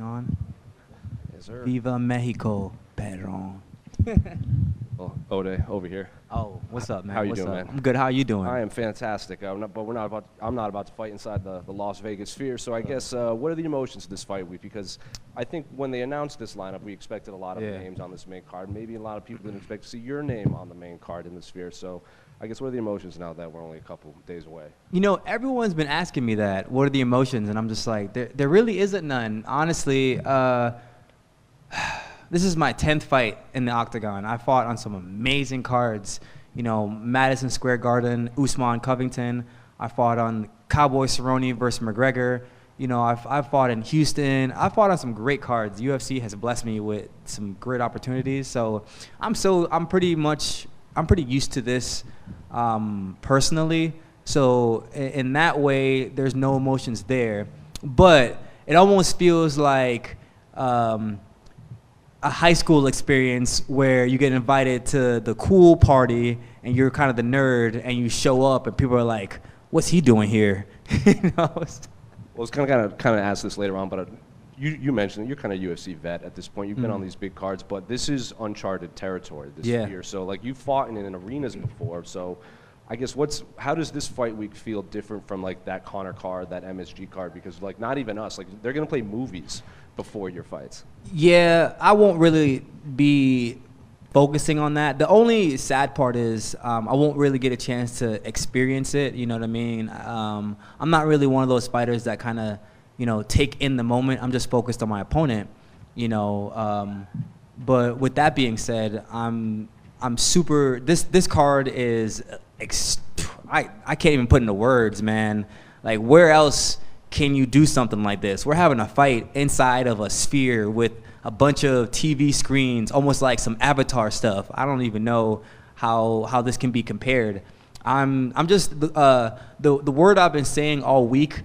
on? Yes, sir. Viva Mexico, Pedron. Well, Ode over here. Oh, what's up, man? How you What's doing, up? man? I'm good. How are you doing? I am fantastic, I'm not about to fight inside the Las Vegas Sphere. So I guess what are the emotions of this fight week? Because I think when they announced this lineup, we expected a lot of names on this main card. Maybe a lot of people didn't expect to see your name on the main card in the Sphere. So I guess what are the emotions now that we're only a couple days away? You know, everyone's been asking me that. What are the emotions? And I'm just like, there really isn't none. Honestly, this is my 10th fight in the octagon. I fought on some amazing cards. You know, Madison Square Garden, Usman Covington. I fought on Cowboy Cerrone versus McGregor. You know, I've fought in Houston. I fought on some great cards. UFC has blessed me with some great opportunities. So I'm pretty used to this personally. So in that way, there's no emotions there. But it almost feels like a high school experience where you get invited to the cool party and you're kind of the nerd and you show up and people are like, what's he doing here? You know? Well, I was kind of ask this later on, but you mentioned you're kind of UFC vet at this point. You've been on these big cards, but this is uncharted territory this year. So like you've fought in arenas before. So I guess how does this fight week feel different from like that Conor card, that MSG card? Because like not even us, like they're gonna play movies before your fights. Yeah, I won't really be focusing on that. The only sad part is I won't really get a chance to experience it. You know what I mean? I'm not really one of those fighters that kind of, you know, take in the moment. I'm just focused on my opponent. You know, but with that being said, I'm super. This card is I can't even put into words, man. Like where else can you do something like this? We're having a fight inside of a sphere with a bunch of TV screens, almost like some Avatar stuff. I don't even know how this can be compared. I'm just the word I've been saying all week.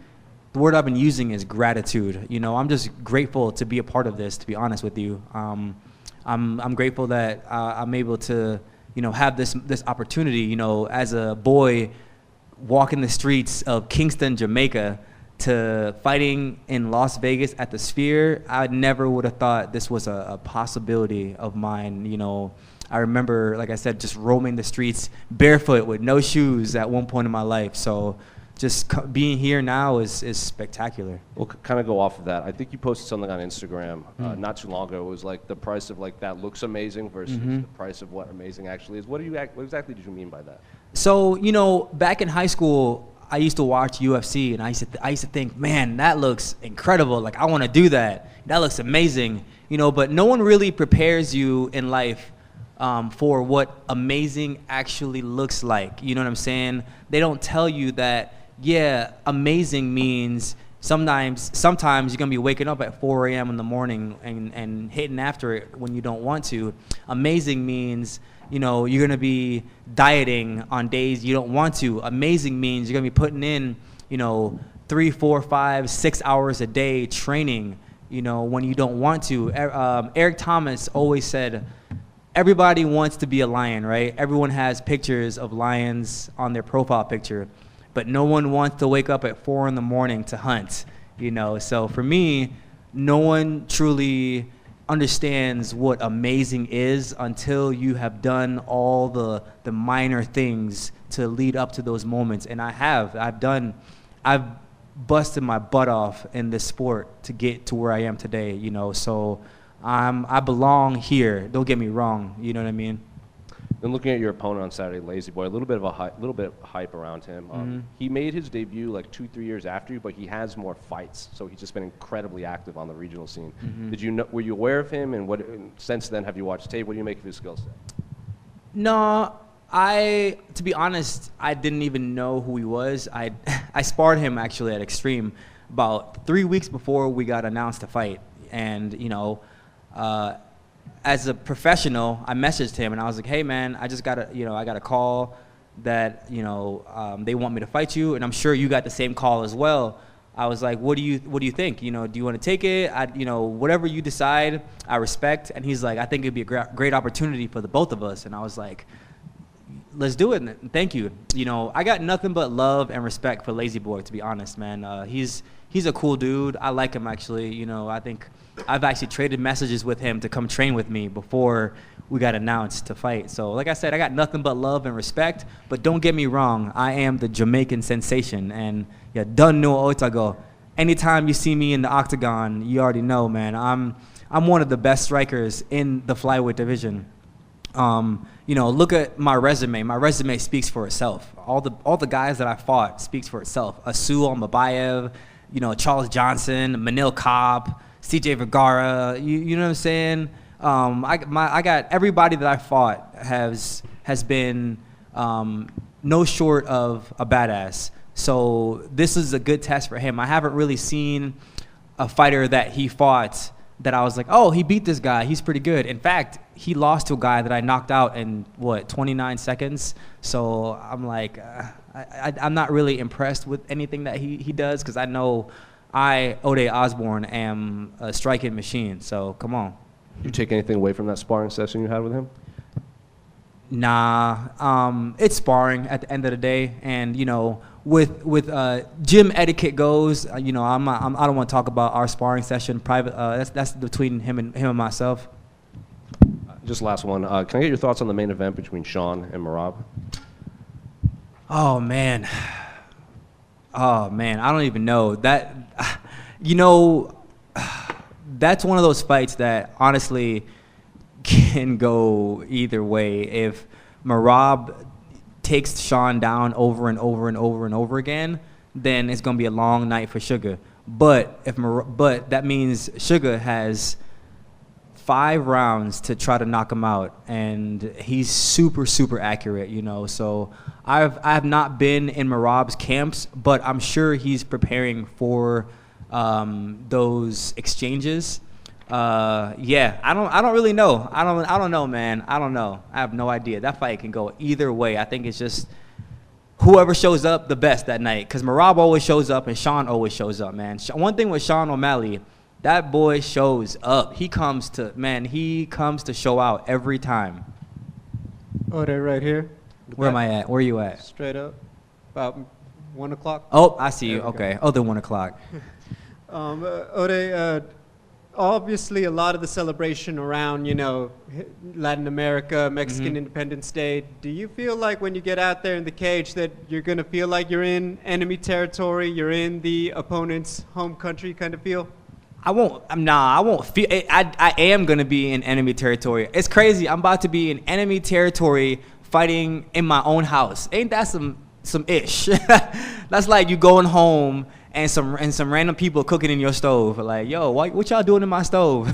The word I've been using is gratitude. You know, I'm just grateful to be a part of this. To be honest with you, I'm grateful that I'm able to, you know, have this opportunity. You know, as a boy, walking the streets of Kingston, Jamaica, to fighting in Las Vegas at the Sphere, I never would have thought this was a possibility of mine. You know, I remember, like I said, just roaming the streets barefoot with no shoes at one point in my life. So just being here now is spectacular. We'll kind of go off of that. I think you posted something on Instagram not too long ago. It was like the price of like that looks amazing versus the price of what amazing actually is. What exactly did you mean by that? So, you know, back in high school, I used to watch UFC, and I used to think, man, that looks incredible. Like, I want to do that. That looks amazing. You know, but no one really prepares you in life for what amazing actually looks like. You know what I'm saying? They don't tell you that, yeah, amazing means sometimes you're going to be waking up at 4 a.m. in the morning and hitting after it when you don't want to. Amazing means, you know, you're going to be dieting on days you don't want to. Amazing means you're going to be putting in, you know, 3, 4, 5, 6 hours a day training, you know, when you don't want to. Eric Thomas always said, everybody wants to be a lion, right? Everyone has pictures of lions on their profile picture, but no one wants to wake up at 4 in the morning to hunt, you know? So for me, no one truly understands what amazing is until you have done all the minor things to lead up to those moments. And I've busted my butt off in this sport to get to where I am today, you know, so I belong here. Don't get me wrong, you know what I mean? Then looking at your opponent on Saturday, Lazy Boy, a little bit of hype around him. He made his debut like 2-3 years after you, but he has more fights, so he's just been incredibly active on the regional scene. Were you aware of him, and since then have you watched tape? What do you make of his skill set? No, to be honest, I didn't even know who he was. I sparred him actually at Extreme about 3 weeks before we got announced to fight, and you know. As a professional, I messaged him and I was like, "Hey man, I got a call that, you know, they want me to fight you, and I'm sure you got the same call as well." I was like, "What do you think? You know, do you want to take it? You know, whatever you decide, I respect." And he's like, "I think it'd be a great opportunity for the both of us." And I was like, "Let's do it. Thank you." You know, I got nothing but love and respect for Lazy Boy, to be honest, man. He's he's a cool dude. I like him, actually. You know, I think I've actually traded messages with him to come train with me before we got announced to fight. So, like I said, I got nothing but love and respect. But don't get me wrong, I am the Jamaican sensation. And yeah, done no Otago. Anytime you see me in the octagon, you already know, man. I'm one of the best strikers in the flyweight division. You know, look at my resume. My resume speaks for itself. All the guys that I fought speaks for itself. Asul Mabayev, you know, Charles Johnson, Manil Cobb, CJ Vergara. You know what I'm saying? I got everybody that I fought has been no short of a badass. So this is a good test for him. I haven't really seen a fighter that he fought that I was like, oh, he beat this guy. He's pretty good. In fact, he lost to a guy that I knocked out in, 29 seconds. So I'm like, I'm not really impressed with anything that he does because I know Ode Osbourne, am a striking machine. So come on. You take anything away from that sparring session you had with him? Nah, it's sparring at the end of the day, and you know, with gym etiquette goes, you know, I don't want to talk about our sparring session private. That's between him and myself. Just last one. Can I get your thoughts on the main event between Sean and Merab? Oh man, I don't even know that. You know, that's one of those fights that honestly can go either way. If Merab takes Sean down over and over and over and over again, then it's gonna be a long night for Sugar. But that means Sugar has 5 rounds to try to knock him out, and he's super accurate, you know. So I have not been in Merab's camps, but I'm sure he's preparing for those exchanges. Yeah, I don't really know. I don't know, man. I don't know. I have no idea. That fight can go either way. I think it's just whoever shows up the best that night. Because Merab always shows up and Sean always shows up, man. One thing with Sean O'Malley, that boy shows up. He comes to show out every time. Oh, they're right here. Where am I at? Where are you at? Straight up. About 1 o'clock. Oh, I see you. Okay. Oh, then 1 o'clock. Ode, obviously a lot of the celebration around, you know, Latin America, Mexican Independence Day. Do you feel like when you get out there in the cage that you're going to feel like you're in enemy territory, you're in the opponent's home country kind of feel? I won't feel it. I am going to be in enemy territory. It's crazy. I'm about to be in enemy territory fighting in my own house. Ain't that some ish? That's like you going home and some random people cooking in your stove. Like, yo, what y'all doing in my stove?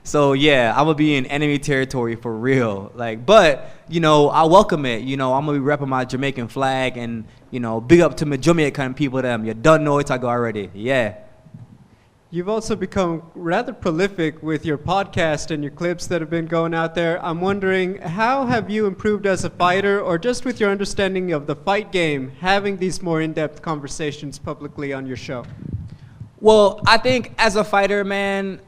So yeah, I'm gonna be in enemy territory for real. Like, but you know, I welcome it. You know, I'm gonna be repping my Jamaican flag, and you know, big up to my Jamaican people. Them, you done know it. I go already. Yeah. You've also become rather prolific with your podcast and your clips that have been going out there. I'm wondering, how have you improved as a fighter, or just with your understanding of the fight game, having these more in-depth conversations publicly on your show? Well, I think as a fighter, man,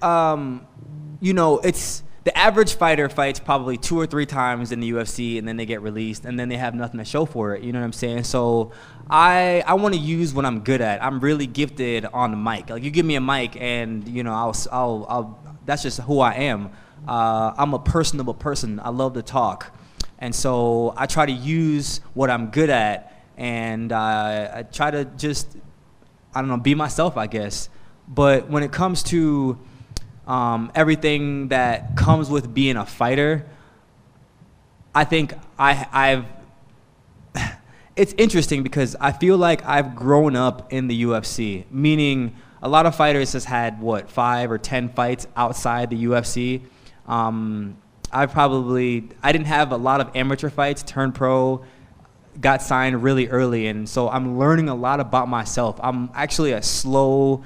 you know, it's the average fighter fights probably 2 or 3 times in the UFC, and then they get released, and then they have nothing to show for it. You know what I'm saying? So I want to use what I'm good at. I'm really gifted on the mic. Like, you give me a mic, and you know, I'll that's just who I am. I'm a personable person. I love to talk, and so I try to use what I'm good at, and I try to just, I don't know, be myself, I guess. But when it comes to everything that comes with being a fighter, I think I've it's interesting because I feel like I've grown up in the UFC, meaning a lot of fighters has had 5 or 10 fights outside the UFC. I didn't have a lot of amateur fights, turned pro, got signed really early, and so I'm learning a lot about myself. I'm actually a slow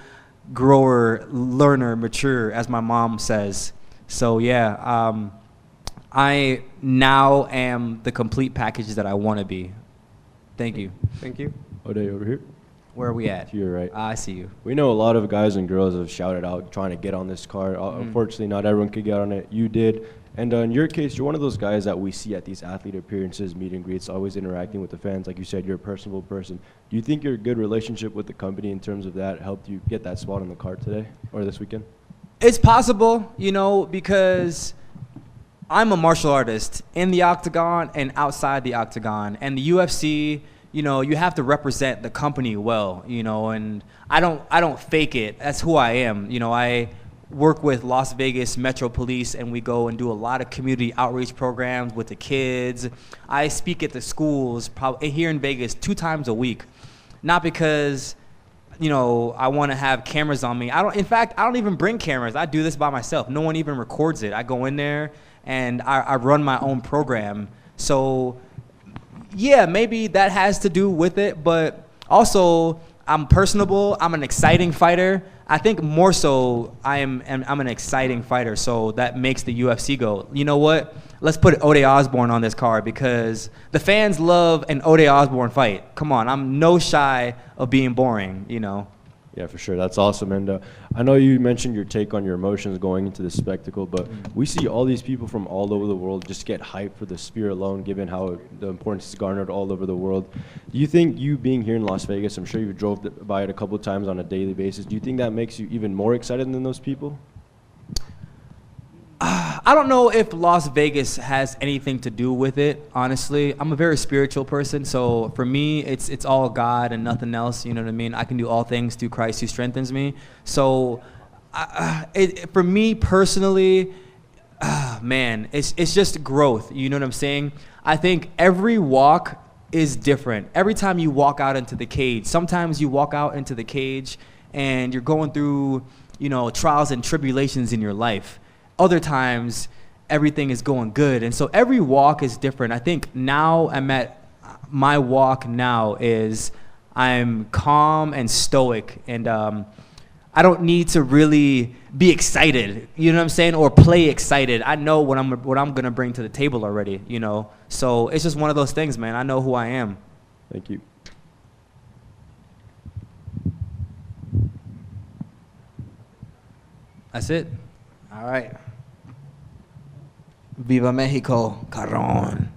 grower, learner, mature, as my mom says. So yeah, I now am the complete package that I want to be. Thank you. Thank you. Ode, over here. Where are we at? To your right. I see you. We know a lot of guys and girls have shouted out trying to get on this card. Unfortunately, not everyone could get on it. You did. And in your case, you're one of those guys that we see at these athlete appearances, meet and greets, always interacting with the fans. Like you said, you're a personable person. Do you think your good relationship with the company in terms of that helped you get that spot on the card today or this weekend? It's possible, you know, because I'm a martial artist in the octagon and outside the octagon. And the UFC, you know, you have to represent the company well, you know, and I don't fake it. That's who I am. You know, I work with Las Vegas Metro Police, and we go and do a lot of community outreach programs with the kids. I speak at the schools probably here in Vegas 2 times a week, not because, you know, I want to have cameras on me. In fact, I don't even bring cameras. I do this by myself. No one even records it. I go in there and I run my own program. So yeah, maybe that has to do with it, but also I'm personable. I'm an exciting fighter. I think more so I'm an exciting fighter, so that makes the UFC go, you know what? Let's put Ode Osbourne on this card because the fans love an Ode Osbourne fight. Come on, I'm no shy of being boring, you know. Yeah, for sure. That's awesome. And I know you mentioned your take on your emotions going into the spectacle, but we see all these people from all over the world just get hyped for the Sphere alone, given how the importance is garnered all over the world. Do you think you being here in Las Vegas, I'm sure you drove by it a couple of times on a daily basis, do you think that makes you even more excited than those people? I don't know if Las Vegas has anything to do with it, honestly. I'm a very spiritual person, so for me, it's all God and nothing else, you know what I mean? I can do all things through Christ who strengthens me. So for me personally, man, it's just growth, you know what I'm saying? I think every walk is different. Every time you walk out into the cage, sometimes you walk out into the cage and you're going through, you know, trials and tribulations in your life. Other times, everything is going good. And so every walk is different. I think now my walk now is I'm calm and stoic. And I don't need to really be excited, you know what I'm saying, or play excited. I know what I'm going to bring to the table already, you know. So it's just one of those things, man. I know who I am. Thank you. That's it. All right. Viva Mexico, Carron.